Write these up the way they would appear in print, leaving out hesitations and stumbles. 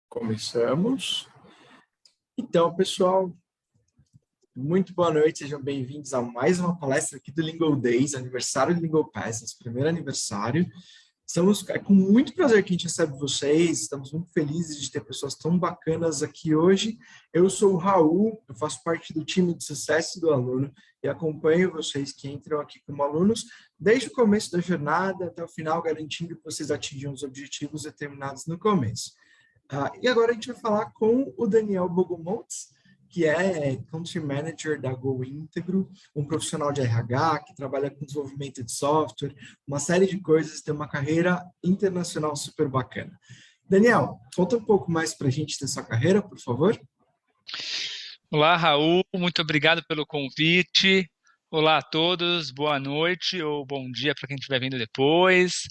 Começamos. Então, pessoal, muito boa noite, sejam bem-vindos a mais uma palestra aqui do Lingo Days, aniversário do Lingo Pass, nosso primeiro aniversário. É com muito prazer que a gente recebe vocês, estamos muito felizes de ter pessoas tão bacanas aqui hoje. Eu sou o Raul, eu faço parte do time de sucesso do aluno e acompanho vocês que entram aqui como alunos desde o começo da jornada até o final, garantindo que vocês atinjam os objetivos determinados no começo. E agora a gente vai falar com o Daniel Bogomoltz, que é Country Manager da Go Íntegro, um profissional de RH que trabalha com desenvolvimento de software, uma série de coisas, tem uma carreira internacional super bacana. Daniel, conta um pouco mais para a gente da sua carreira, por favor. Olá, Raul, muito obrigado pelo convite. Olá a todos, boa noite ou bom dia para quem estiver vendo depois.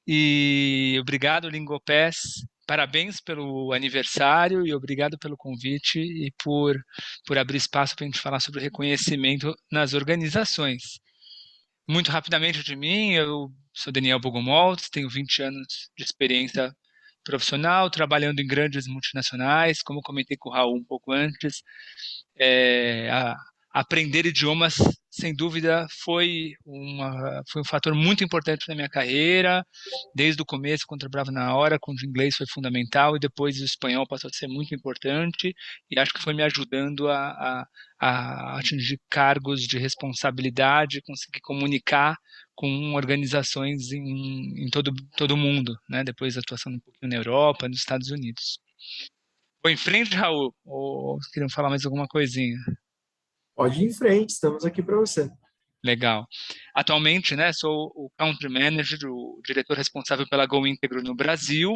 E obrigado, Lingopass. Parabéns pelo aniversário e obrigado pelo convite e por abrir espaço para a gente falar sobre reconhecimento nas organizações. Muito rapidamente de mim, eu sou Daniel Bogomoltz, tenho 20 anos de experiência profissional, trabalhando em grandes multinacionais, como comentei com o Raul um pouco antes. Aprender idiomas, sem dúvida, foi um fator muito importante na minha carreira. Desde o começo, quando eu trabalhava na hora, com o inglês foi fundamental, e depois o espanhol passou a ser muito importante, e acho que foi me ajudando a atingir cargos de responsabilidade, conseguir comunicar com organizações em todo o mundo, né? Depois da atuação um pouquinho na Europa, nos Estados Unidos. Vou em frente, Raul? Ou queriam falar mais alguma coisinha? Pode ir em frente, estamos aqui para você. Legal. Atualmente, né, sou o Country Manager, o diretor responsável pela Go Íntegro no Brasil,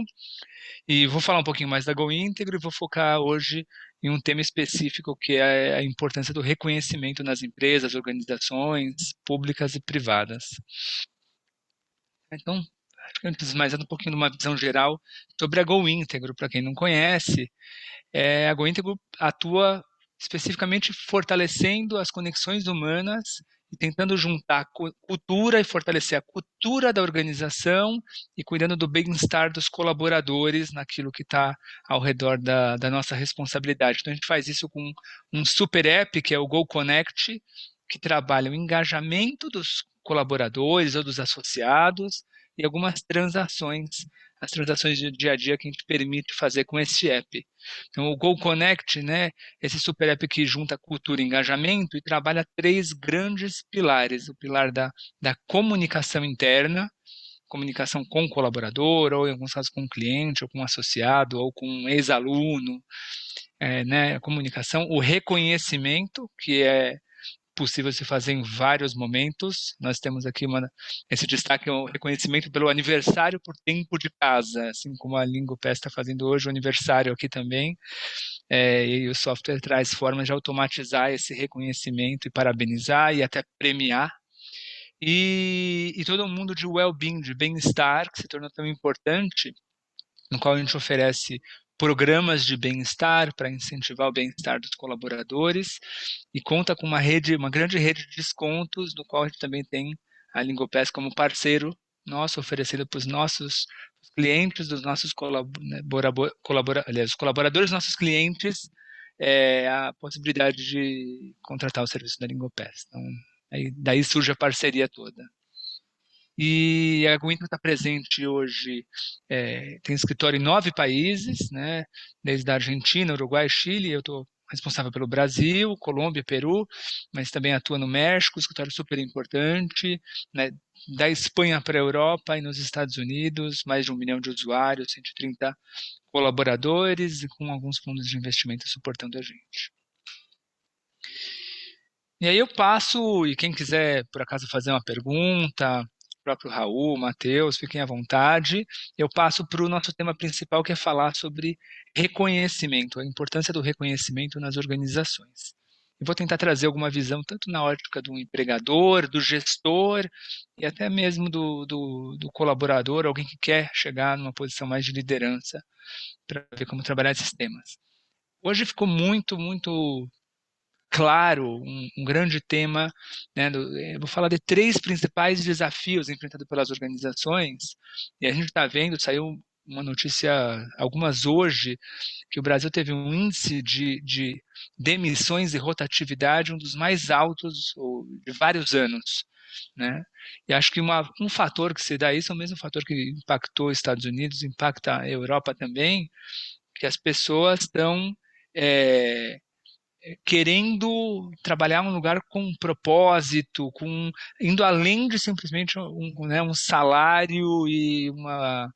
e vou falar um pouquinho mais da Go Íntegro e vou focar hoje em um tema específico que é a importância do reconhecimento nas empresas, organizações públicas e privadas. Então, acho que antes de mais nada, um pouquinho de uma visão geral sobre a Go Íntegro. Para quem não conhece, a Go Íntegro atua especificamente fortalecendo as conexões humanas e tentando juntar cultura e fortalecer a cultura da organização e cuidando do bem-estar dos colaboradores naquilo que está ao redor da nossa responsabilidade. Então, a gente faz isso com um super app, que é o Go Connect, que trabalha o engajamento dos colaboradores ou dos associados e algumas transações, as transações de dia a dia que a gente permite fazer com esse app. Então, o Go Connect, né, esse super app que junta cultura e engajamento e trabalha três grandes pilares. O pilar da comunicação interna, comunicação com o colaborador, ou em alguns casos com o cliente, ou com o associado, ou com um ex-aluno, né, a comunicação, o reconhecimento, que é possível se fazer em vários momentos. Nós temos aqui esse destaque, o reconhecimento pelo aniversário por tempo de casa, assim como a Lingopass está fazendo hoje o aniversário aqui também. E o software traz formas de automatizar esse reconhecimento e parabenizar e até premiar. E todo mundo de well-being, de bem-estar, que se tornou tão importante, no qual a gente oferece programas de bem-estar para incentivar o bem-estar dos colaboradores e conta com uma grande rede de descontos, no qual a gente também tem a Lingopass como parceiro nosso, oferecendo para os nossos clientes, dos nossos aliás, os colaboradores dos nossos clientes, a possibilidade de contratar o serviço da Lingopass. Então, daí surge a parceria toda. E a Gwinto está presente hoje, tem escritório em 9 países, né, desde a Argentina, Uruguai, Chile. Eu estou responsável pelo Brasil, Colômbia, Peru, mas também atua no México, escritório super importante, né, da Espanha para a Europa e nos Estados Unidos, mais de 1 milhão de usuários, 130 colaboradores e com alguns fundos de investimento suportando a gente. E aí eu passo, e quem quiser, por acaso, fazer uma pergunta, o próprio Raul, Matheus, fiquem à vontade, eu passo para o nosso tema principal, que é falar sobre reconhecimento, a importância do reconhecimento nas organizações. Eu vou tentar trazer alguma visão, tanto na ótica do empregador, do gestor, e até mesmo do colaborador, alguém que quer chegar numa posição mais de liderança, para ver como trabalhar esses temas. Hoje ficou muito, muito claro, um grande tema, né, eu vou falar de 3 principais desafios enfrentados pelas organizações, e a gente está vendo, saiu uma notícia, algumas hoje, que o Brasil teve um índice de demissões e rotatividade um dos mais altos de vários anos, né? E acho que um fator que se dá isso é o mesmo fator que impactou os Estados Unidos, impacta a Europa também, que as pessoas estão querendo trabalhar um lugar com um propósito, indo além de simplesmente né, um salário e uma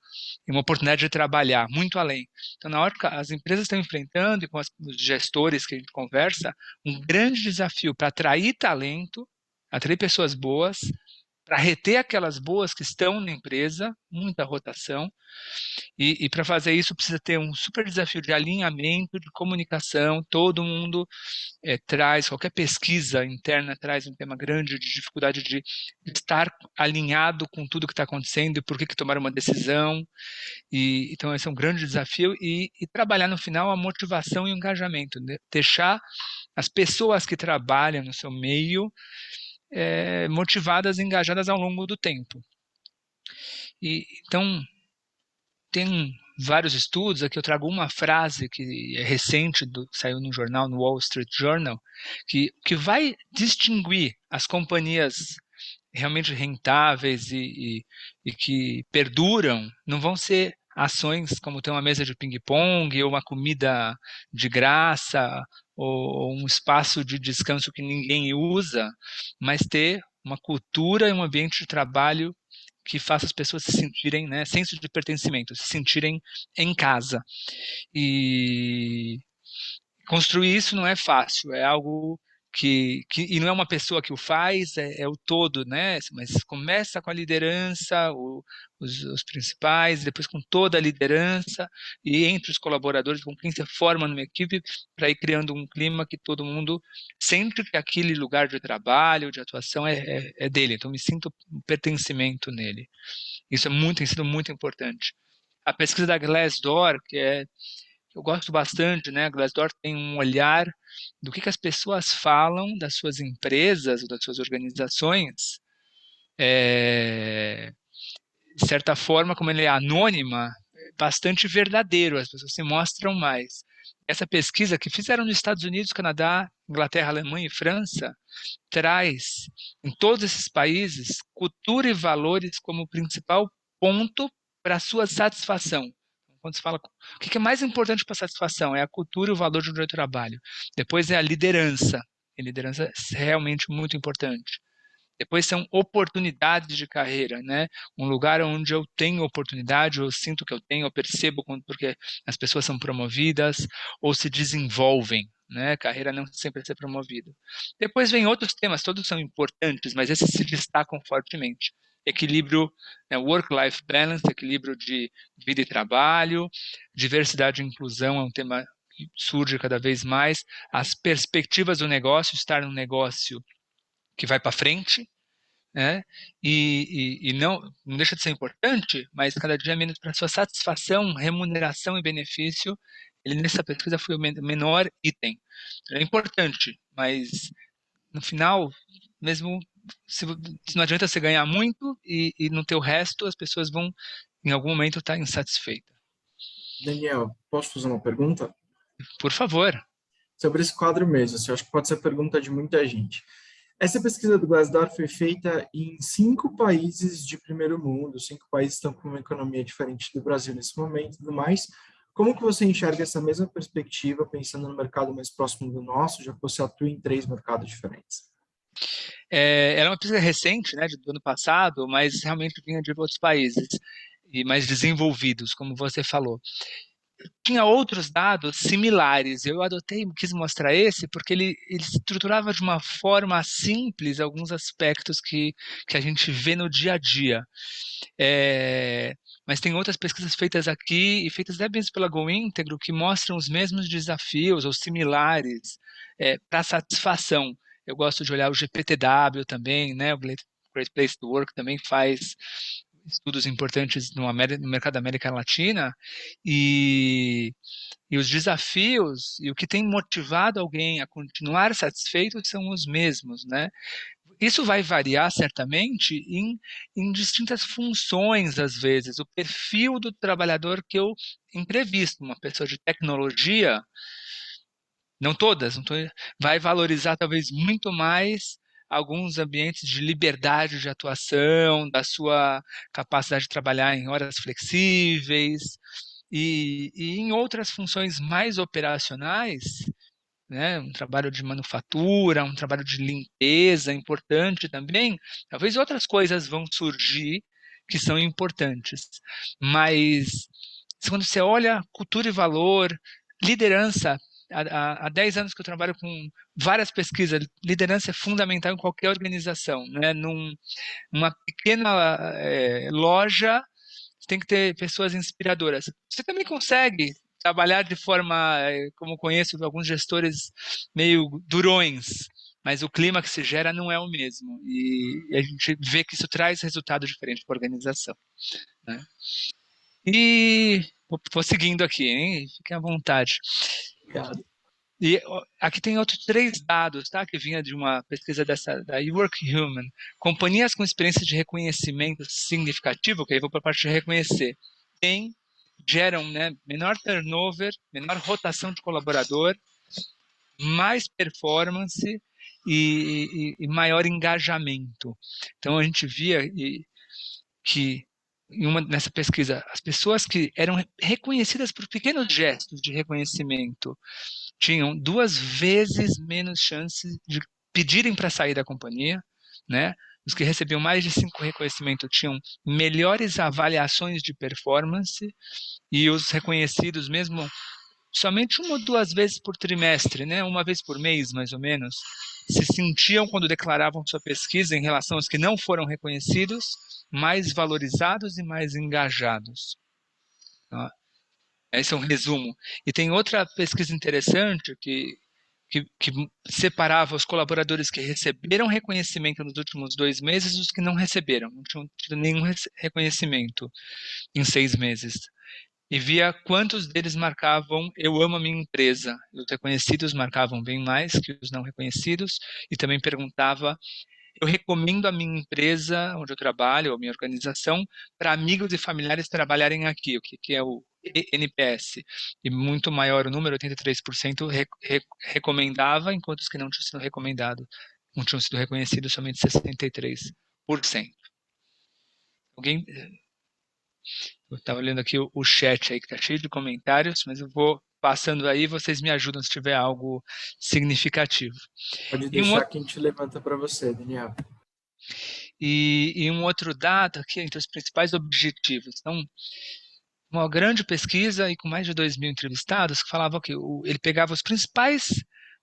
oportunidade de trabalhar, muito além. Então, na hora que as empresas estão enfrentando, e com os gestores que a gente conversa, um grande desafio para atrair talento, atrair pessoas boas, para reter aquelas boas que estão na empresa, muita rotação, e para fazer isso precisa ter um super desafio de alinhamento, de comunicação, todo mundo traz, qualquer pesquisa interna traz um tema grande de dificuldade de estar alinhado com tudo que está acontecendo e por que tomaram uma decisão. Então, esse é um grande desafio e trabalhar no final a motivação e o engajamento, né? Deixar as pessoas que trabalham no seu meio motivadas e engajadas ao longo do tempo. Então, tem vários estudos, aqui eu trago uma frase que é recente, saiu no jornal, no Wall Street Journal, que vai distinguir as companhias realmente rentáveis e que perduram, não vão ser ações como ter uma mesa de ping-pong ou uma comida de graça ou um espaço de descanso que ninguém usa, mas ter uma cultura e um ambiente de trabalho que faça as pessoas se sentirem, né, senso de pertencimento, se sentirem em casa. E construir isso não é fácil, é algo e não é uma pessoa que o faz, é o todo, né? Mas começa com a liderança, os principais, depois com toda a liderança e entre os colaboradores, com quem se forma numa equipe, para ir criando um clima que todo mundo sente que aquele lugar de trabalho, de atuação é dele. Então, me sinto um pertencimento nele. Isso tem sido muito importante. A pesquisa da Glassdoor, eu gosto bastante, né? A Glassdoor tem um olhar do que as pessoas falam das suas empresas ou das suas organizações, de certa forma, como ele é anônima, é bastante verdadeiro, as pessoas se mostram mais. Essa pesquisa que fizeram nos Estados Unidos, Canadá, Inglaterra, Alemanha e França, traz em todos esses países cultura e valores como principal ponto para a sua satisfação. Quando se fala o que é mais importante para a satisfação, é a cultura e o valor de um trabalho. Depois é a liderança. E liderança é realmente muito importante. Depois são oportunidades de carreira, né? Um lugar onde eu tenho oportunidade, eu sinto que eu tenho, eu percebo porque as pessoas são promovidas ou se desenvolvem, né? Carreira não sempre é ser promovido. Depois vem outros temas, todos são importantes, mas esses se destacam fortemente. Equilíbrio, né, work-life balance, equilíbrio de vida e trabalho, diversidade e inclusão é um tema que surge cada vez mais, as perspectivas do negócio, estar num negócio que vai para frente, né? E não deixa de ser importante, mas cada dia menos para sua satisfação, remuneração e benefício. Ele nessa pesquisa foi o menor item. É importante, mas no final, mesmo se não adianta você ganhar muito e não ter o resto, as pessoas vão em algum momento estar insatisfeitas. Daniel, posso fazer uma pergunta? Por favor. Sobre esse quadro mesmo, assim, eu acho que pode ser pergunta de muita gente. Essa pesquisa do Glassdoor foi feita em 5 países de primeiro mundo, 5 países estão com uma economia diferente do Brasil nesse momento e tudo mais. Como que você enxerga essa mesma perspectiva, pensando no mercado mais próximo do nosso, já que você atua em 3 mercados diferentes? Ela é uma pesquisa recente, né, do ano passado, mas realmente vinha de outros países e mais desenvolvidos, como você falou. Tinha outros dados similares. Eu quis mostrar esse porque ele estruturava de uma forma simples alguns aspectos que a gente vê no dia a dia. Mas tem outras pesquisas feitas aqui e feitas até mesmo pela GoIntegro que mostram os mesmos desafios ou similares para satisfação. Eu gosto de olhar o GPTW também, né? O Great Place to Work também faz estudos importantes no mercado da América Latina e os desafios e o que tem motivado alguém a continuar satisfeito são os mesmos, né? Isso vai variar certamente em distintas funções, às vezes. O perfil do trabalhador que eu entrevisto, uma pessoa de tecnologia, não todas, vai valorizar talvez muito mais alguns ambientes de liberdade de atuação, da sua capacidade de trabalhar em horas flexíveis, e em outras funções mais operacionais, né, um trabalho de manufatura, um trabalho de limpeza importante também, talvez outras coisas vão surgir que são importantes. Mas quando você olha cultura e valor, liderança, há 10 anos que eu trabalho com várias pesquisas, liderança é fundamental em qualquer organização, né? Numa pequena loja, você tem que ter pessoas inspiradoras. Você também consegue trabalhar de forma, como conheço alguns gestores meio durões, mas o clima que se gera não é o mesmo. E a gente vê que isso traz resultado diferente para a organização, né? E vou seguindo aqui, hein? Fiquem à vontade. Obrigado. E aqui tem outros 3 dados, tá? Que vinha de uma pesquisa da Workhuman. Companhias com experiência de reconhecimento significativo, que aí vou para a parte de reconhecer, geram, né, menor turnover, menor rotação de colaborador, mais performance e maior engajamento. Então a gente via que nessa pesquisa, as pessoas que eram reconhecidas por pequenos gestos de reconhecimento tinham 2 vezes menos chances de pedirem para sair da companhia, né? Os que recebiam mais de 5 reconhecimentos tinham melhores avaliações de performance e os reconhecidos mesmo somente 1 ou 2 vezes por trimestre, né? Uma vez por mês, mais ou menos, se sentiam, quando declaravam sua pesquisa em relação aos que não foram reconhecidos, mais valorizados e mais engajados. Tá? Esse é um resumo. E tem outra pesquisa interessante que separava os colaboradores que receberam reconhecimento nos últimos 2 meses dos que não receberam, não tinham tido nenhum reconhecimento em 6 meses. E via quantos deles marcavam "eu amo a minha empresa". Os reconhecidos marcavam bem mais que os não reconhecidos, e também perguntava: eu recomendo a minha empresa, onde eu trabalho, ou a minha organização, para amigos e familiares trabalharem aqui, o que é o NPS. E muito maior o número, 83%, recomendava, enquanto os que não tinham sido recomendados, não tinham sido reconhecidos, somente 63%. Alguém? Eu estava olhando aqui o chat aí, que está cheio de comentários, mas eu vou passando aí, vocês me ajudam se tiver algo significativo. Pode E um deixar outro, que a gente levanta para você, Daniel. e um outro dado aqui entre os principais objetivos. Então, uma grande pesquisa e com mais de 2.000 entrevistados que falava que ele pegava os principais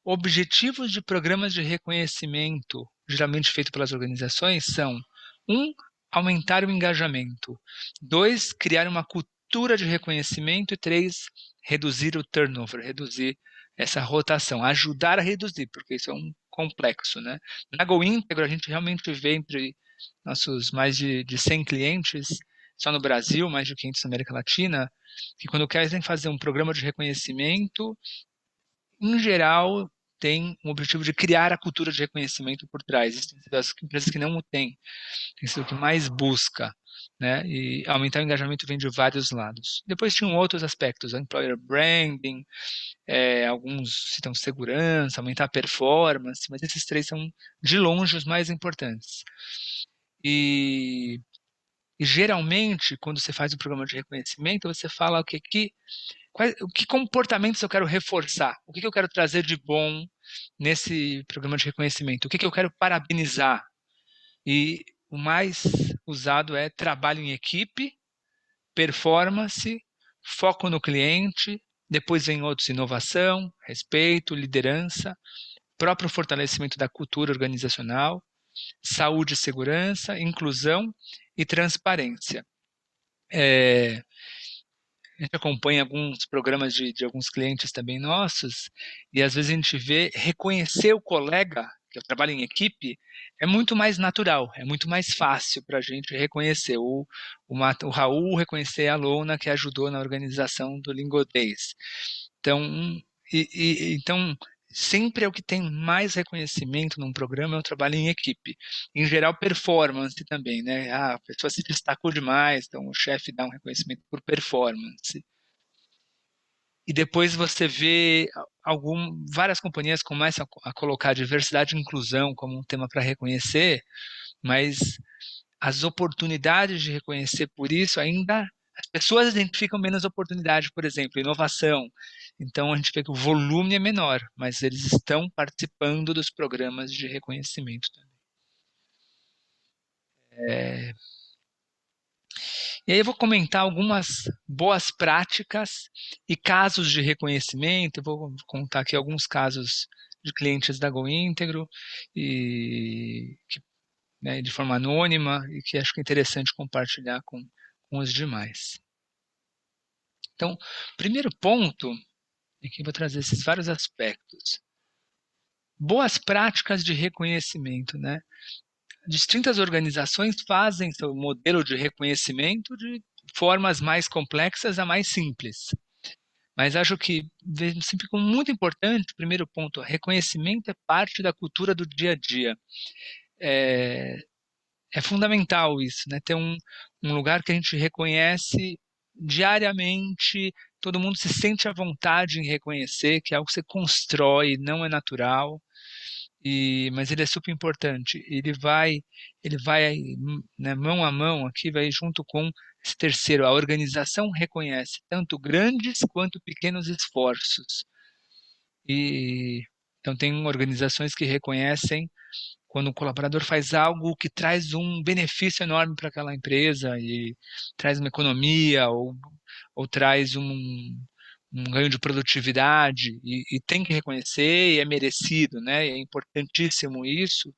objetivos de programas de reconhecimento, geralmente feito pelas organizações, são: um, aumentar o engajamento; dois, criar uma cultura de reconhecimento; e três, reduzir o turnover, reduzir essa rotação, ajudar a reduzir, porque isso é um complexo, né? Na GoIntegro, a gente realmente vê entre nossos mais de 100 clientes, só no Brasil, mais de 500 na América Latina, que quando querem fazer um programa de reconhecimento, em geral, tem um objetivo de criar a cultura de reconhecimento por trás. Existem as empresas que não o têm, tem sido o que mais busca, né? E aumentar o engajamento vem de vários lados. Depois tinham outros aspectos, employer branding, alguns citam segurança, aumentar a performance, mas esses 3 são de longe os mais importantes. E geralmente, quando você faz um programa de reconhecimento, você fala que comportamentos eu quero reforçar, o que eu quero trazer de bom nesse programa de reconhecimento, o que eu quero parabenizar. E o mais usado é trabalho em equipe, performance, foco no cliente, depois vem outros: inovação, respeito, liderança, próprio fortalecimento da cultura organizacional, saúde e segurança, inclusão e transparência. A gente acompanha alguns programas de alguns clientes também nossos, e às vezes a gente vê reconhecer o colega que trabalha em equipe é muito mais natural, é muito mais fácil para a gente reconhecer. O Raul reconhecer a Lona que ajudou na organização do Lingo Days. Então, então sempre é o que tem mais reconhecimento num programa é o trabalho em equipe. Em geral, performance também, né? Ah, a pessoa se destacou demais, então o chefe dá um reconhecimento por performance. E depois você vê várias companhias começam a colocar diversidade e inclusão como um tema para reconhecer, mas as oportunidades de reconhecer por isso ainda as pessoas identificam menos oportunidade, por exemplo, inovação. Então a gente vê que o volume é menor, mas eles estão participando dos programas de reconhecimento também. E aí eu vou comentar algumas boas práticas e casos de reconhecimento. Eu vou contar aqui alguns casos de clientes da GoIntegro e né, de forma anônima e que acho que é interessante compartilhar com os demais. Então, primeiro ponto, aqui eu vou trazer esses vários aspectos. Boas práticas de reconhecimento, né? Distintas organizações fazem seu modelo de reconhecimento de formas mais complexas a mais simples. Mas acho que vejo sempre como muito importante, primeiro ponto, reconhecimento é parte da cultura do dia a dia. É fundamental isso, né? Ter um lugar que a gente reconhece diariamente, todo mundo se sente à vontade em reconhecer, que é algo que você constrói, não é natural, mas ele é super importante. Ele vai né, mão a mão aqui, vai junto com esse terceiro. A organização reconhece tanto grandes quanto pequenos esforços. E então tem organizações que reconhecem quando o colaborador faz algo que traz um benefício enorme para aquela empresa e traz uma economia ou traz um ganho de produtividade e tem que reconhecer e é merecido, né? É importantíssimo isso,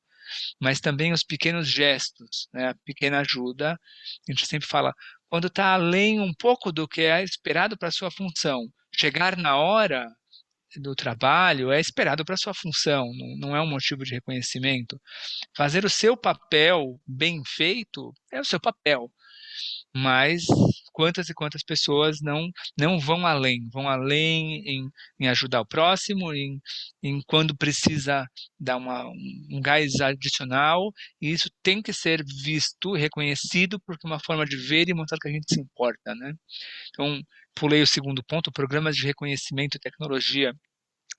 mas também os pequenos gestos, né? A pequena ajuda, a gente sempre fala, quando está além um pouco do que é esperado para a sua função, chegar na hora do trabalho é esperado para a sua função, não é um motivo de reconhecimento. Fazer o seu papel bem feito é o seu papel, mas quantas e quantas pessoas não vão além em ajudar o próximo, em quando precisa dar um gás adicional, e isso tem que ser visto, reconhecido, porque é uma forma de ver e mostrar que a gente se importa, né? Então, pulei o segundo ponto, programas de reconhecimento e tecnologia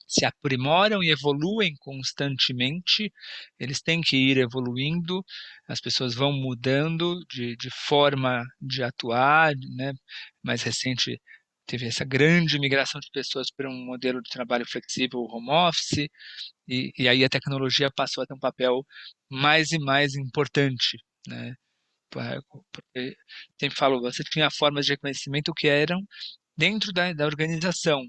se aprimoram e evoluem constantemente, eles têm que ir evoluindo, as pessoas vão mudando de forma de atuar, né? Mais recente teve essa grande migração de pessoas para um modelo de trabalho flexível, home office, e aí a tecnologia passou a ter um papel mais e mais importante, né? Porque sempre falo, você tinha formas de reconhecimento que eram dentro da organização,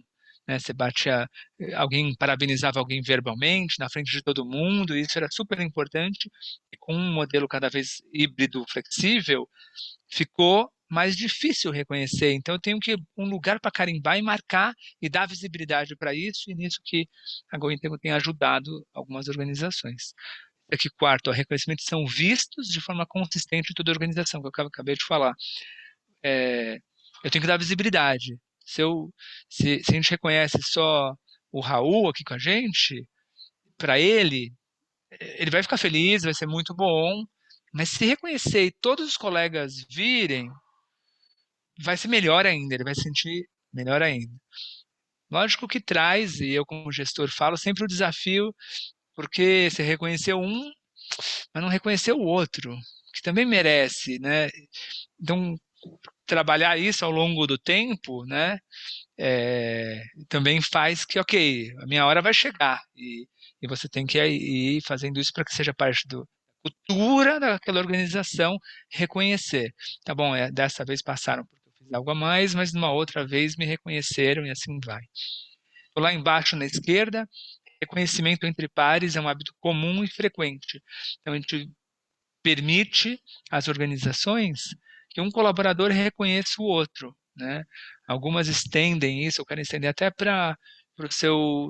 né? Você batia, alguém parabenizava alguém verbalmente na frente de todo mundo, e isso era super importante. E com um modelo cada vez híbrido, flexível, ficou mais difícil reconhecer. Então eu tenho que um lugar para carimbar e marcar e dar visibilidade para isso, e nisso que a GoIntego tem ajudado algumas organizações. Aqui, quarto, o reconhecimento são vistos de forma consistente em toda a organização, que eu acabei de falar. Eu tenho que dar visibilidade. Se a gente reconhece só o Raul aqui com a gente, para ele vai ficar feliz, vai ser muito bom, mas se reconhecer e todos os colegas virem, vai ser melhor ainda, ele vai se sentir melhor ainda. Lógico que traz, e eu como gestor falo, sempre o desafio, porque você reconheceu um, mas não reconheceu o outro, que também merece, né? Então, trabalhar isso ao longo do tempo, né? Também faz que, ok, a minha hora vai chegar e você tem que ir fazendo isso para que seja parte da cultura daquela organização reconhecer. Tá bom, dessa vez passaram porque eu fiz algo a mais, mas numa outra vez me reconheceram e assim vai. Tô lá embaixo na esquerda, reconhecimento entre pares é um hábito comum e frequente. Então a gente permite às organizações que um colaborador reconheça o outro, né? Algumas estendem isso, eu quero estender até para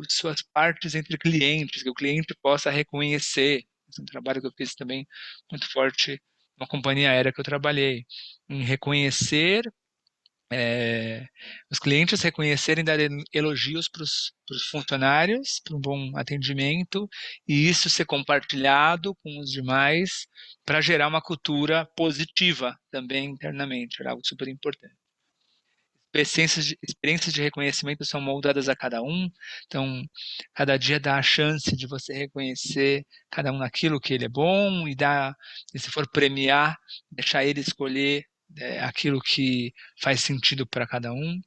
suas partes entre clientes, que o cliente possa reconhecer. Esse é um trabalho que eu fiz também muito forte na companhia aérea que eu trabalhei, em reconhecer os clientes reconhecerem, dar elogios para os funcionários, para um bom atendimento, e isso ser compartilhado com os demais para gerar uma cultura positiva também internamente, era algo super importante. Experiências de reconhecimento são moldadas a cada um, então cada dia dá a chance de você reconhecer cada um naquilo que ele é bom e se for premiar, deixar ele escolher aquilo que faz sentido para cada um.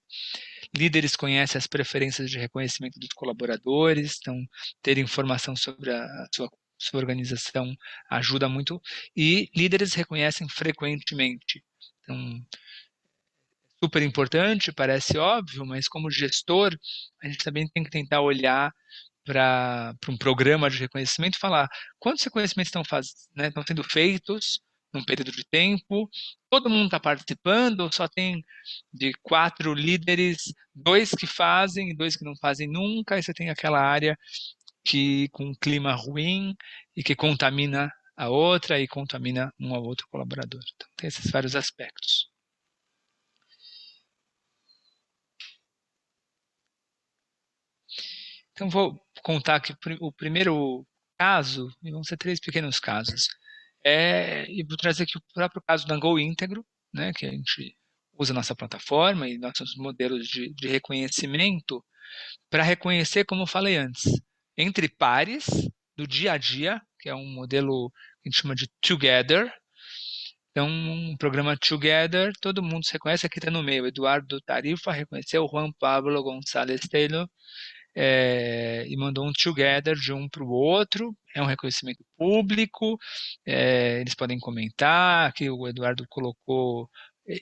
Líderes conhecem as preferências de reconhecimento dos colaboradores, então ter informação sobre a sua organização ajuda muito, e líderes reconhecem frequentemente. Então, super importante, parece óbvio, mas como gestor, a gente também tem que tentar olhar para um programa de reconhecimento e falar quantos reconhecimentos estão sendo feitos num período de tempo, todo mundo está participando, só tem de 4 líderes, 2 que fazem e 2 que não fazem nunca, e você tem aquela área que com um clima ruim e que contamina a outra e contamina um ou outro colaborador. Então, tem esses vários aspectos. Então, vou contar aqui o primeiro caso, e vão ser 3 pequenos casos. E vou trazer aqui o próprio caso da Go Íntegro, né, que a gente usa nossa plataforma e nossos modelos de reconhecimento para reconhecer, como eu falei antes, entre pares do dia a dia, que é um modelo que a gente chama de Together. Então, um programa Together, todo mundo se reconhece, aqui está no meio. Eduardo Tarifa reconheceu Juan Pablo González Taylor, e mandou um together de um para o outro, é um reconhecimento público, eles podem comentar, aqui o Eduardo colocou,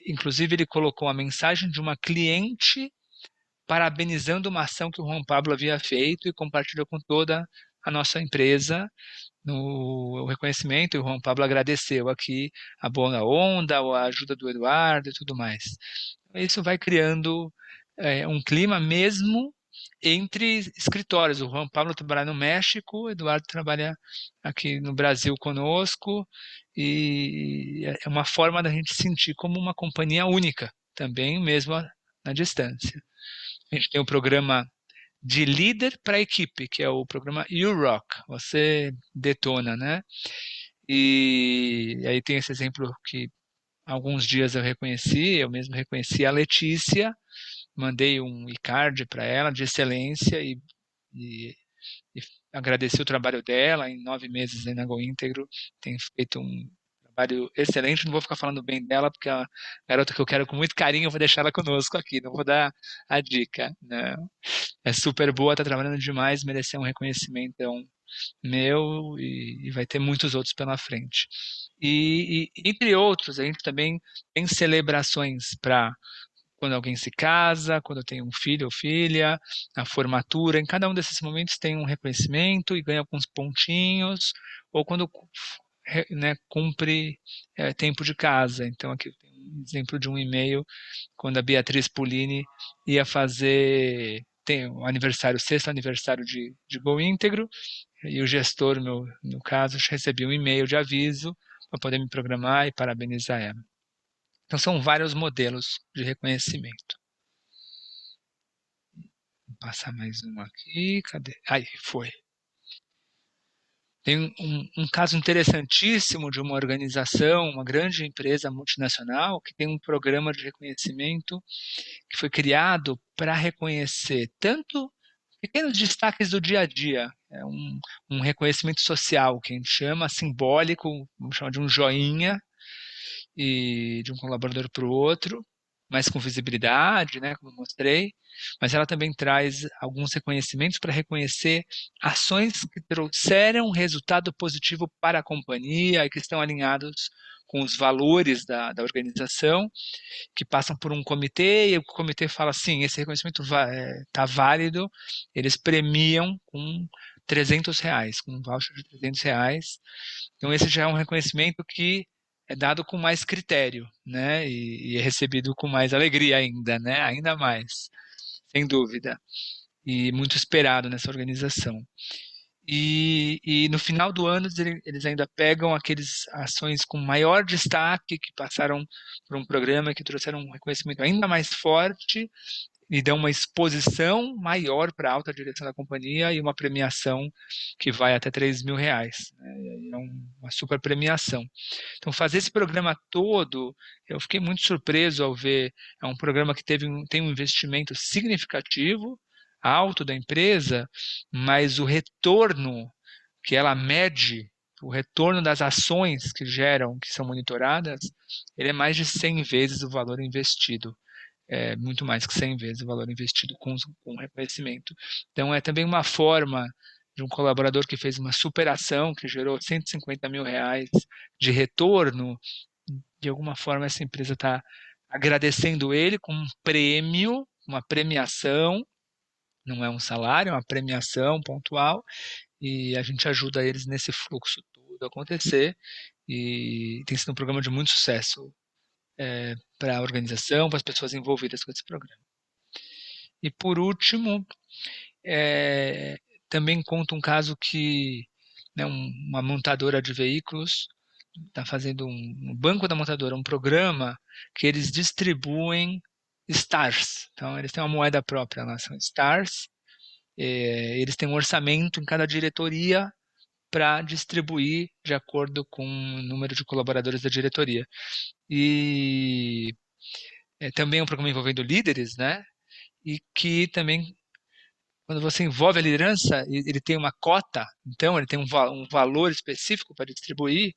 inclusive ele colocou a mensagem de uma cliente parabenizando uma ação que o Juan Pablo havia feito e compartilhou com toda a nossa empresa no reconhecimento, e o Juan Pablo agradeceu aqui a boa onda, a ajuda do Eduardo e tudo mais. Isso vai criando um clima mesmo entre escritórios. O Juan Pablo trabalha no México, o Eduardo trabalha aqui no Brasil conosco, e é uma forma da gente sentir como uma companhia única, também mesmo na distância. A gente tem o programa de líder para a equipe, que é o programa You Rock, você detona, né? E aí tem esse exemplo que alguns dias eu mesmo reconheci a Letícia, mandei um e-card para ela de excelência e, e agradeci o trabalho dela. Em 9 meses aí na Go Íntegro, tem feito um trabalho excelente. Não vou ficar falando bem dela, porque é uma garota que eu quero com muito carinho, eu vou deixar ela conosco aqui, não vou dar a dica. Não. É super boa, está trabalhando demais, mereceu um reconhecimento meu e vai ter muitos outros pela frente. Entre outros, a gente também tem celebrações para quando alguém se casa, quando tem um filho ou filha, a formatura. Em cada um desses momentos tem um reconhecimento e ganha alguns pontinhos, ou quando né, cumpre tempo de casa. Então, aqui tem um exemplo de um e-mail, quando a Beatriz Pulini ia fazer tem o aniversário, o 6º aniversário de Go Íntegro, e o gestor, no caso, recebeu um e-mail de aviso para poder me programar e parabenizar ela. Então, são vários modelos de reconhecimento. Vou passar mais um aqui. Cadê? Aí, foi. Tem um caso interessantíssimo de uma organização, uma grande empresa multinacional, que tem um programa de reconhecimento que foi criado para reconhecer tanto pequenos destaques do dia a dia, um reconhecimento social, que a gente chama simbólico, vamos chamar de um joinha, e de um colaborador para o outro, mas com visibilidade, né, como eu mostrei, mas ela também traz alguns reconhecimentos para reconhecer ações que trouxeram resultado positivo para a companhia e que estão alinhados com os valores da organização, que passam por um comitê, e o comitê fala assim, esse reconhecimento está válido, eles premiam com R$ 300, com um voucher de R$ 300. Então esse já é um reconhecimento que é dado com mais critério, né? E é recebido com mais alegria ainda, né? Ainda mais, sem dúvida. E muito esperado nessa organização. e no final do ano eles ainda pegam aqueles ações com maior destaque, que passaram por um programa que trouxeram um reconhecimento ainda mais forte e dão uma exposição maior para a alta direção da companhia e uma premiação que vai até R$ 3.000, né? É uma super premiação. Então, fazer esse programa todo, eu fiquei muito surpreso ao ver, é um programa que tem um investimento significativo, alto da empresa, mas o retorno que ela mede, o retorno das ações que geram, que são monitoradas, ele é mais de 100 vezes o valor investido. É muito mais que 100 vezes o valor investido com reconhecimento. Então, é também uma forma de um colaborador que fez uma superação, que gerou R$ 150.000 de retorno, de alguma forma essa empresa está agradecendo ele com um prêmio, uma premiação, não é um salário, é uma premiação pontual, e a gente ajuda eles nesse fluxo todo acontecer, e tem sido um programa de muito sucesso para a organização, para as pessoas envolvidas com esse programa. E por último, é, também conta um caso que, né, uma montadora de veículos está fazendo no banco da montadora um programa que eles distribuem stars. Então, eles têm uma moeda própria lá, são stars. Eles têm um orçamento em cada diretoria para distribuir de acordo com o número de colaboradores da diretoria. E também é um programa envolvendo líderes, né? E que também, quando você envolve a liderança, ele tem uma cota, então ele tem um valor específico para distribuir,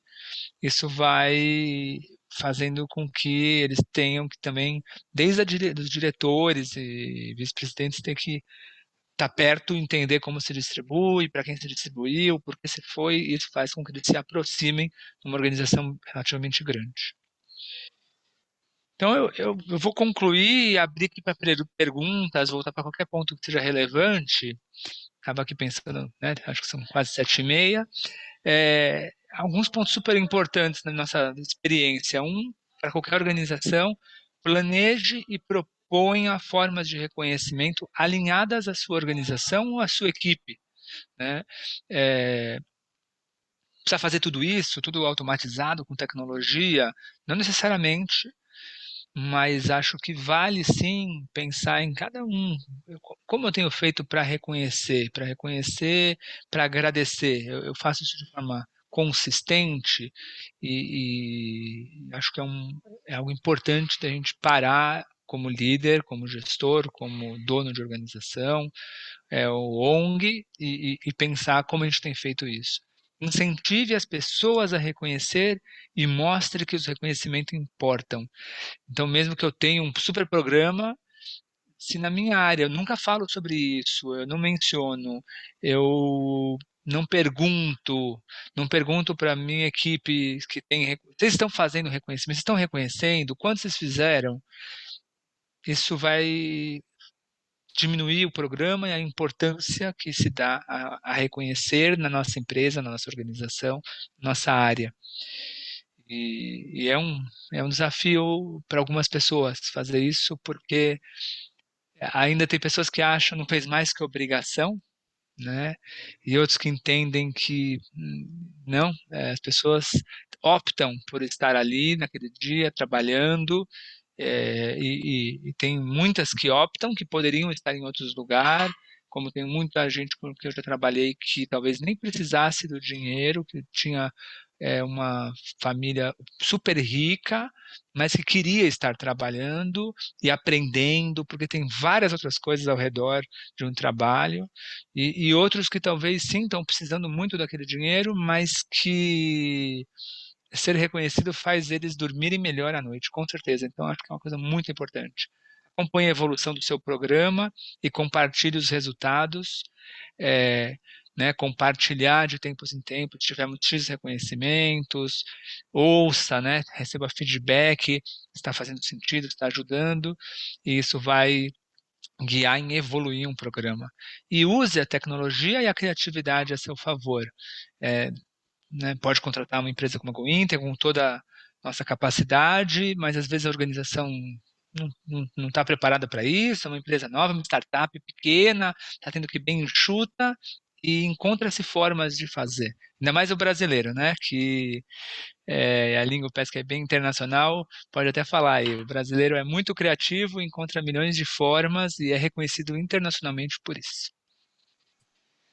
isso vai fazendo com que eles tenham que também, desde dos diretores e vice-presidentes, ter que estar perto, entender como se distribui, para quem se distribuiu, por que se foi, e isso faz com que eles se aproximem de uma organização relativamente grande. Então, eu vou concluir e abrir aqui para perguntas, voltar para qualquer ponto que seja relevante. Acaba aqui pensando, né, acho que são quase 7h30. Alguns pontos super importantes na nossa experiência. Para qualquer organização, planeje e proponha formas de reconhecimento alinhadas à sua organização ou à sua equipe, né? Precisa fazer tudo isso, tudo automatizado, com tecnologia? Não necessariamente, mas acho que vale sim pensar em cada um. Como eu tenho feito para reconhecer, para agradecer? Eu faço isso de forma consistente e acho que é algo importante da gente parar como líder, como gestor, como dono de organização, o ONG, e pensar como a gente tem feito isso. Incentive as pessoas a reconhecer e mostre que os reconhecimentos importam. Então, mesmo que eu tenha um super programa, se na minha área eu nunca falo sobre isso, eu não menciono, eu não pergunto para a minha equipe que tem, vocês estão fazendo reconhecimento, vocês estão reconhecendo, quanto vocês fizeram, isso vai diminuir o programa e a importância que se dá a reconhecer na nossa empresa, na nossa organização, nossa área. E é um desafio para algumas pessoas fazer isso, porque ainda tem pessoas que acham não fez mais que obrigação, né? E outros que entendem que não, as pessoas optam por estar ali naquele dia trabalhando, e tem muitas que optam que poderiam estar em outros lugares, como tem muita gente com quem eu já trabalhei que talvez nem precisasse do dinheiro, que tinha uma família super rica, mas que queria estar trabalhando e aprendendo, porque tem várias outras coisas ao redor de um trabalho, e outros que talvez sim estão precisando muito daquele dinheiro, mas que ser reconhecido faz eles dormirem melhor à noite, com certeza. Então, acho que é uma coisa muito importante. Acompanhe a evolução do seu programa e compartilhe os resultados. É, né, compartilhar de tempos em tempos, se tivermos X reconhecimentos, ouça, né, receba feedback, está fazendo sentido, está ajudando, e isso vai guiar em evoluir um programa. E use a tecnologia e a criatividade a seu favor. É, né, pode contratar uma empresa como a GoInter, com toda a nossa capacidade, mas às vezes a organização não está preparada para isso, é uma empresa nova, uma startup pequena, está tendo que ir bem enxuta, e encontra-se formas de fazer. Ainda mais o brasileiro, né? Que a língua pesca é bem internacional, pode até falar aí, o brasileiro é muito criativo, encontra milhões de formas e é reconhecido internacionalmente por isso.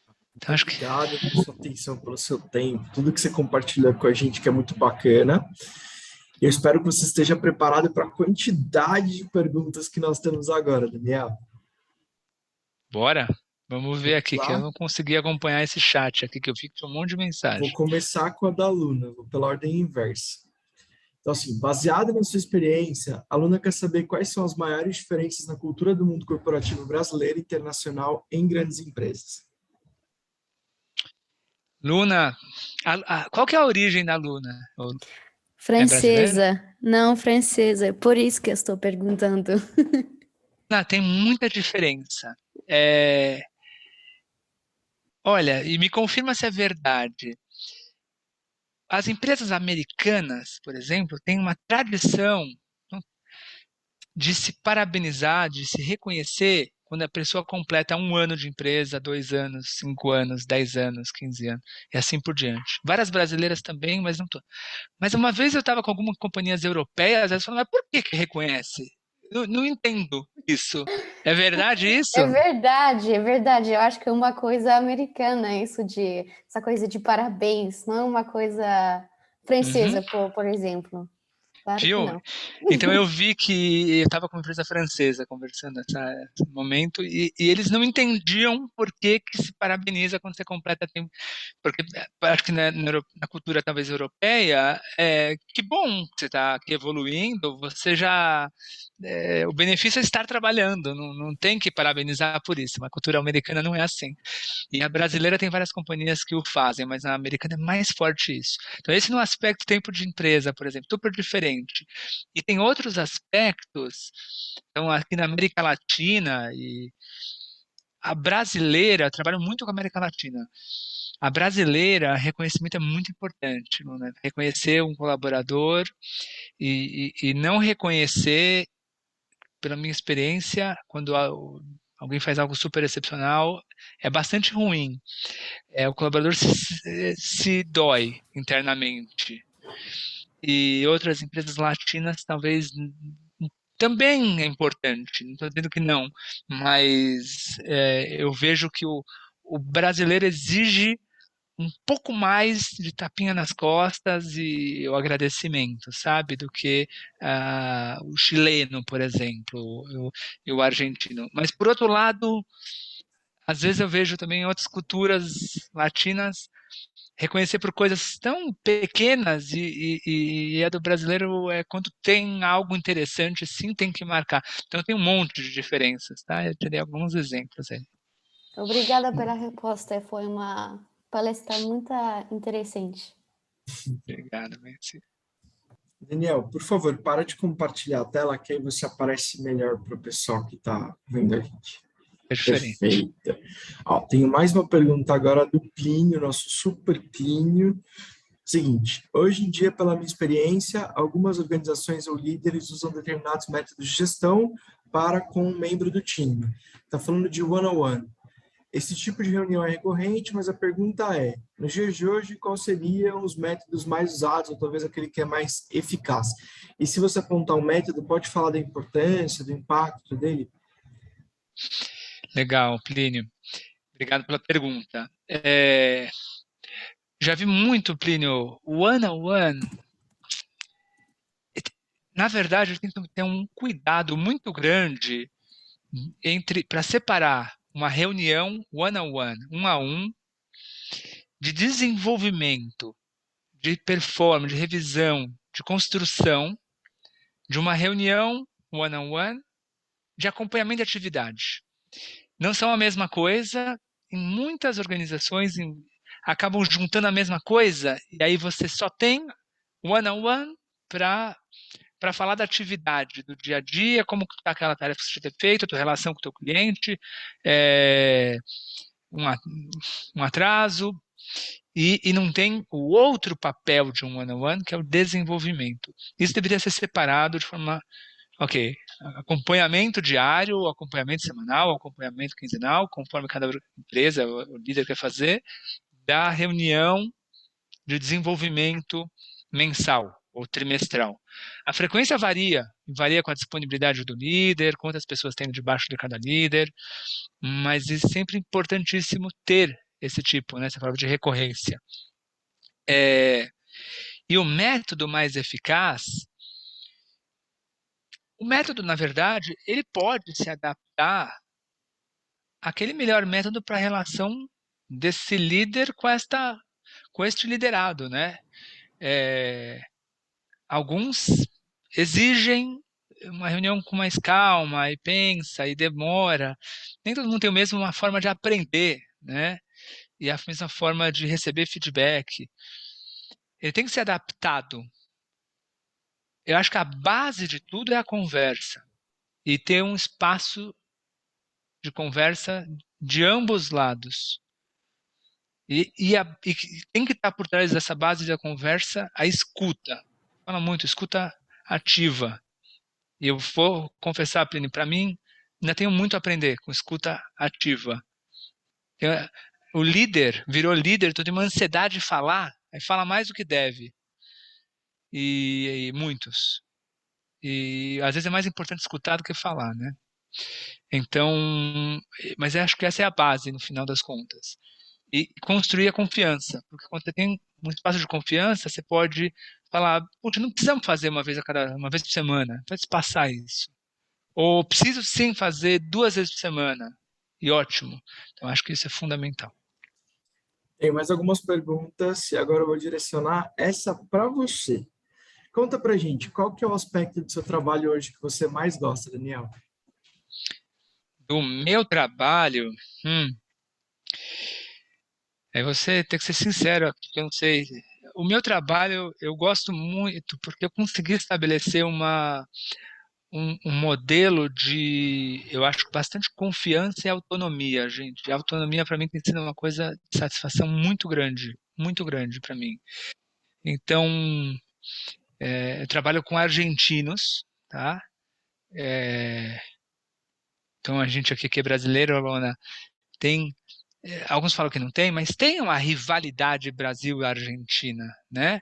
Muito Então, acho que obrigado pela sua atenção, pelo seu tempo, tudo que você compartilha com a gente, que é muito bacana. Eu espero que você esteja preparado para a quantidade de perguntas que nós temos agora, Daniel. bora. Vamos ver Vamos aqui, que eu lá? não consegui acompanhar esse chat aqui, que eu fico com um monte de Vou mensagem. começar com a da Luna, vou pela ordem inversa. Então, assim, baseado na sua experiência, a Luna quer saber quais são as maiores diferenças na cultura do mundo corporativo brasileiro e internacional em grandes empresas. Luna, qual que é a origem da Luna? É brasileira? Francesa, não francesa, por isso que eu estou perguntando. Não, tem muita diferença. É, olha, e me confirma se é verdade. As empresas americanas, por exemplo, têm uma tradição de se parabenizar, de se reconhecer quando a pessoa completa 1 ano de empresa, 2 anos, 5 anos, 10 anos, 15 anos, e assim por diante. Várias brasileiras também, mas não tô. Mas uma vez eu estava com algumas companhias europeias, elas falaram, mas por que que reconhece? Não entendo isso. É verdade isso? É verdade, é verdade. Eu acho que é uma coisa americana essa coisa de parabéns, não é uma coisa Uhum. francesa, por exemplo. Claro que Viu? não. Então eu vi que eu estava com uma empresa francesa conversando nesse momento e eles não entendiam por que que se parabeniza quando você completa tempo. Porque acho que na cultura talvez europeia, que bom que você está aqui evoluindo, você já. O benefício é estar trabalhando, não tem que parabenizar por isso. A cultura americana não é assim. E a brasileira tem várias companhias que o fazem, mas na americana é mais forte isso. Então, esse no aspecto tempo de empresa, por exemplo, super diferente. E tem outros aspectos, então aqui na América Latina e a brasileira, eu trabalho muito com a América Latina. A brasileira, reconhecimento é muito importante, né? Reconhecer um colaborador e não reconhecer, pela minha experiência, quando alguém faz algo super excepcional, é bastante ruim. O colaborador se dói internamente. E outras empresas latinas talvez também é importante, não estou dizendo que não, mas eu vejo que o brasileiro exige um pouco mais de tapinha nas costas e o agradecimento, sabe, do que o chileno, por exemplo, e o argentino. Mas, por outro lado, às vezes eu vejo também em outras culturas latinas reconhecer por coisas tão pequenas e a do brasileiro é quando tem algo interessante, sim, tem que marcar. Então tem um monte de diferenças, tá? Eu te dei alguns exemplos aí. Obrigada pela resposta, foi uma palestra muito interessante. Obrigado, Messi. Daniel, por favor, para de compartilhar a tela, que aí você aparece melhor para o pessoal que está vendo a gente. Diferente. Perfeito. Ó, tenho mais uma pergunta agora do Plínio, nosso super Plínio. Seguinte, hoje em dia, pela minha experiência, algumas organizações ou líderes usam determinados métodos de gestão para com um membro do time. Está falando de one-on-one. Esse tipo de reunião é recorrente, mas a pergunta é, nos dias de hoje, quais seriam os métodos mais usados, ou talvez aquele que é mais eficaz? E se você apontar um método, pode falar da importância, do impacto dele? Legal, Plínio. Obrigado pela pergunta. Já vi muito, Plínio, one-on-one. Na verdade, eu tenho que ter um cuidado muito grande para separar uma reunião one-on-one, um a um, de desenvolvimento, de performance, de revisão, de construção, de uma reunião one-on-one, de acompanhamento de atividade. Não são a mesma coisa, em muitas organizações acabam juntando a mesma coisa, e aí você só tem one-on-one para falar da atividade, do dia a dia, como está aquela tarefa que você tem feito, a tua relação com o teu cliente, um, um atraso, e não tem o outro papel de um one-on-one, que é o desenvolvimento. Isso deveria ser separado de forma Ok, acompanhamento diário, acompanhamento semanal, acompanhamento quinzenal, conforme cada empresa, o líder quer fazer, da reunião de desenvolvimento mensal ou trimestral. A frequência varia com a disponibilidade do líder, quantas pessoas tem debaixo de cada líder, mas é sempre importantíssimo ter esse tipo, né, essa forma de recorrência. E o método mais eficaz, o método, na verdade, ele pode se adaptar àquele melhor método para a relação desse líder com este liderado, né? Alguns exigem uma reunião com mais calma e pensa e demora. Nem todo mundo tem a mesma forma de aprender, né? E a mesma forma de receber feedback. Ele tem que ser adaptado. Eu acho que a base de tudo é a conversa e ter um espaço de conversa de ambos lados. E tem que estar por trás dessa base da conversa a escuta. Fala muito, escuta ativa. E eu vou confessar, Plínio, para mim, ainda tenho muito a aprender com escuta ativa. O líder virou líder, então tem uma ansiedade de falar, aí fala mais do que deve. E muitos. E às vezes é mais importante escutar do que falar, né? Então, mas eu acho que essa é a base, no final das contas. E construir a confiança. Porque quando você tem um espaço de confiança, você pode falar, puxa, não precisamos fazer uma vez por semana, pode passar isso. Ou preciso sim fazer 2 vezes por semana. E ótimo. Então, acho que isso é fundamental. Tem mais algumas perguntas e agora eu vou direcionar essa para você. Conta pra gente, qual que é o aspecto do seu trabalho hoje que você mais gosta, Daniel? Do meu trabalho, aí você tem que ser sincero, porque eu não sei. O meu trabalho eu gosto muito porque eu consegui estabelecer um modelo de, eu acho, bastante confiança e autonomia, gente. A autonomia para mim tem sido uma coisa de satisfação muito grande para mim. Então, eu trabalho com argentinos, tá? Então a gente aqui que é brasileiro, Alona, tem alguns falam que não tem, mas tem uma rivalidade Brasil e Argentina, né?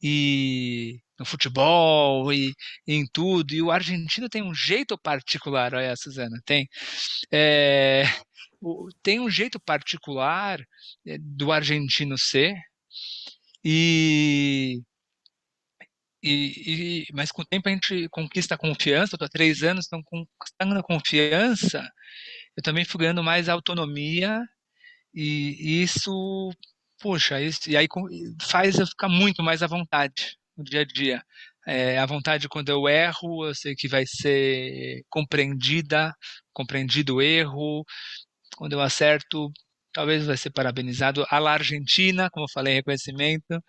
E no futebol e em tudo. E o argentino tem um jeito particular, olha, Suzana, é, tem um jeito particular do argentino ser e mas com o tempo a gente conquista a confiança. Eu estou há 3 anos, então conquistando a confiança, eu também fui ganhando mais autonomia e isso, poxa, e aí faz eu ficar muito mais à vontade no dia a dia. À vontade quando eu erro, eu sei que vai ser compreendido o erro. Quando eu acerto, talvez vai ser parabenizado. A la Argentina, como eu falei, reconhecimento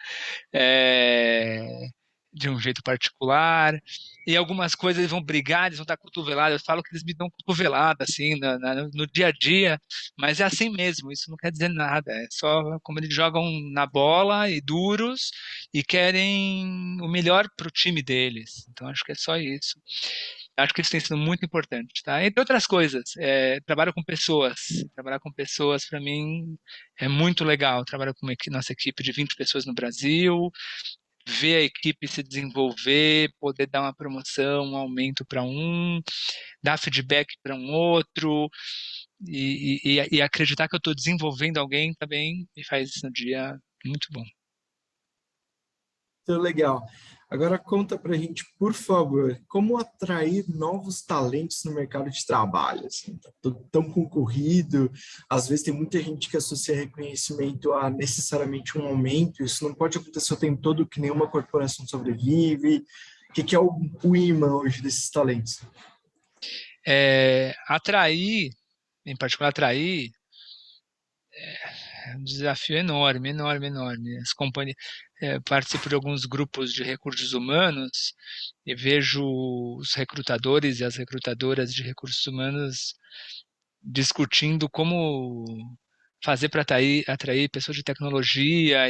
é, de um jeito particular. E algumas coisas eles vão brigar, eles vão dar cotovelada. Eu falo que eles me dão cotovelada, assim, no dia a dia, mas é assim mesmo, isso não quer dizer nada. É só como eles jogam na bola e duros e querem o melhor para o time deles. Então, acho que é só isso. Acho que isso tem sido muito importante, tá? Entre outras coisas, trabalho com pessoas. Trabalhar com pessoas, para mim, é muito legal. Trabalho com nossa equipe de 20 pessoas no Brasil, ver a equipe se desenvolver, poder dar uma promoção, um aumento para um, dar feedback para um outro, e acreditar que eu estou desenvolvendo alguém também me faz isso no dia muito bom. Muito legal. Agora conta pra gente, por favor, como atrair novos talentos no mercado de trabalho? Assim, tá tudo tão concorrido, às vezes tem muita gente que associa reconhecimento a necessariamente um aumento, isso não pode acontecer o tempo todo, que nenhuma corporação sobrevive. O que é o imã hoje desses talentos? Atrair, em particular atrair, é um desafio enorme, enorme, enorme. As companhias, participo de alguns grupos de recursos humanos e vejo os recrutadores e as recrutadoras de recursos humanos discutindo como fazer para atrair pessoas de tecnologia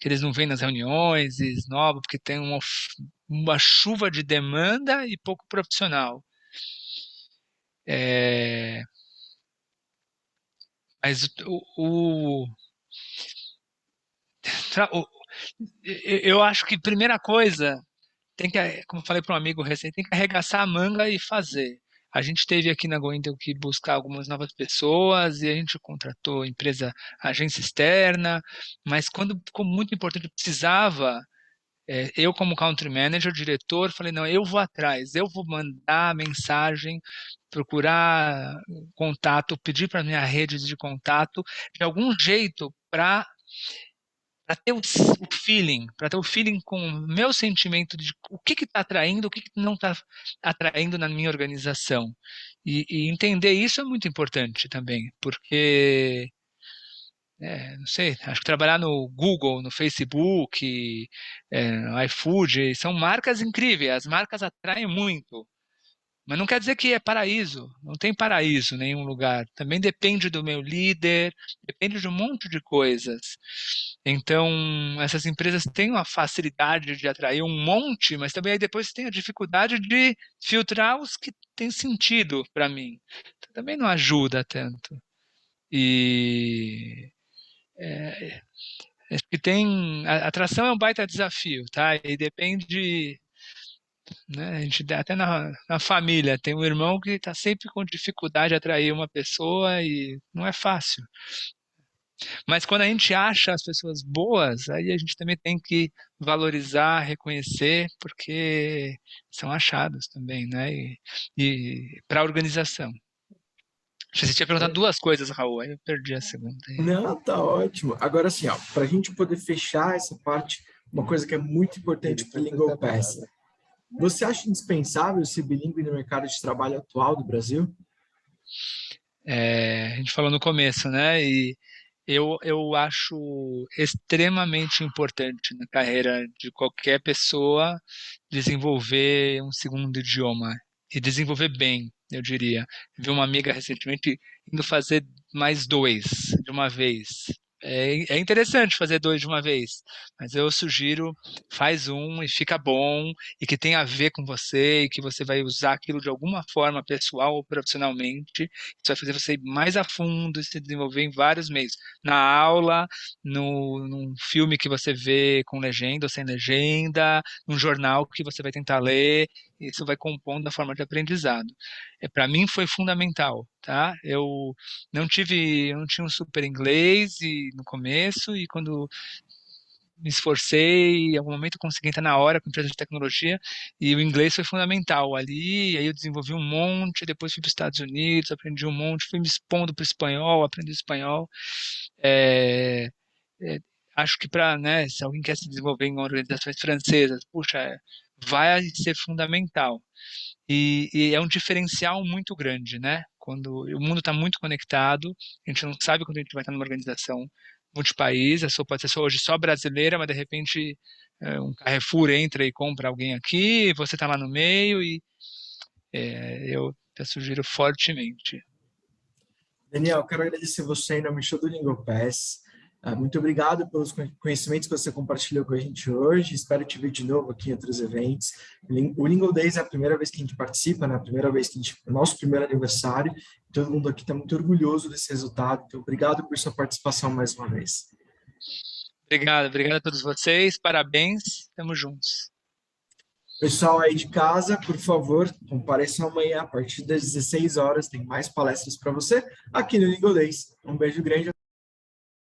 que eles não vêm nas reuniões e esnobam, porque tem uma chuva de demanda e pouco profissional. Mas eu acho que primeira coisa tem que, como eu falei para um amigo recente, tem que arregaçar a manga e fazer. A gente teve aqui na GoIntel que buscar algumas novas pessoas e a gente contratou agência externa, mas quando ficou muito importante, precisava, eu como country manager, diretor, falei, não, eu vou atrás, eu vou mandar mensagem, procurar contato, pedir para minha rede de contato, de algum jeito para ter o feeling, para ter o feeling com o meu sentimento de o que está atraindo, o que não está atraindo na minha organização. E entender isso é muito importante também, porque, não sei, acho que trabalhar no Google, no Facebook, no iFood, são marcas incríveis, as marcas atraem muito. Mas não quer dizer que é paraíso, não tem paraíso em nenhum lugar. Também depende do meu líder, depende de um monte de coisas. Então, essas empresas têm uma facilidade de atrair um monte, mas também aí depois tem a dificuldade de filtrar os que têm sentido para mim. Então, também não ajuda tanto. E que a atração é um baita desafio, tá? E depende, né? A gente até na família tem um irmão que está sempre com dificuldade de atrair uma pessoa e não é fácil. Mas quando a gente acha as pessoas boas, aí a gente também tem que valorizar, reconhecer, porque são achados também, né? E para a organização. Acho que você tinha perguntado duas coisas, Raul, aí eu perdi a segunda. Não, tá ótimo. Agora, assim, para a gente poder fechar essa parte, uma coisa que é muito importante para o Lingo Pass. Você acha indispensável ser bilíngue no mercado de trabalho atual do Brasil? A gente falou no começo, né? E eu acho extremamente importante na carreira de qualquer pessoa desenvolver um segundo idioma e desenvolver bem, eu diria. Vi uma amiga recentemente indo fazer mais 2 de uma vez. É interessante fazer 2 de uma vez, mas eu sugiro, faz um e fica bom, e que tenha a ver com você, e que você vai usar aquilo de alguma forma, pessoal ou profissionalmente. Isso vai fazer você ir mais a fundo e se desenvolver em vários meios. Na aula, num filme que você vê com legenda ou sem legenda, num jornal que você vai tentar ler, isso vai compondo a forma de aprendizado. Para mim foi fundamental, tá? Eu não tinha um super inglês no começo, e quando me esforcei, em algum momento consegui entrar na hora com empresa de tecnologia, e o inglês foi fundamental ali, aí eu desenvolvi um monte, depois fui para os Estados Unidos, aprendi um monte, fui me expondo para o espanhol, aprendi espanhol. É, acho que né, se alguém quer se desenvolver em organizações francesas, puxa, vai ser fundamental. E é um diferencial muito grande, né? Quando o mundo está muito conectado, a gente não sabe quando a gente vai estar numa organização multipaís, pode ser hoje só brasileira, mas de repente um Carrefour entra e compra alguém aqui, você está lá no meio, e eu sugiro fortemente. Daniel, quero agradecer você em nome do Lingo Pass. Muito obrigado pelos conhecimentos que você compartilhou com a gente hoje. Espero te ver de novo aqui em outros eventos. O Lingo Days é a primeira vez que a gente participa, né? A primeira vez que o nosso primeiro aniversário. Todo mundo aqui está muito orgulhoso desse resultado. Então, obrigado por sua participação mais uma vez. Obrigado a todos vocês. Parabéns. Estamos juntos. Pessoal aí de casa, por favor, compareçam amanhã a partir das 16 horas. Tem mais palestras para você aqui no Lingo Days. Um beijo grande.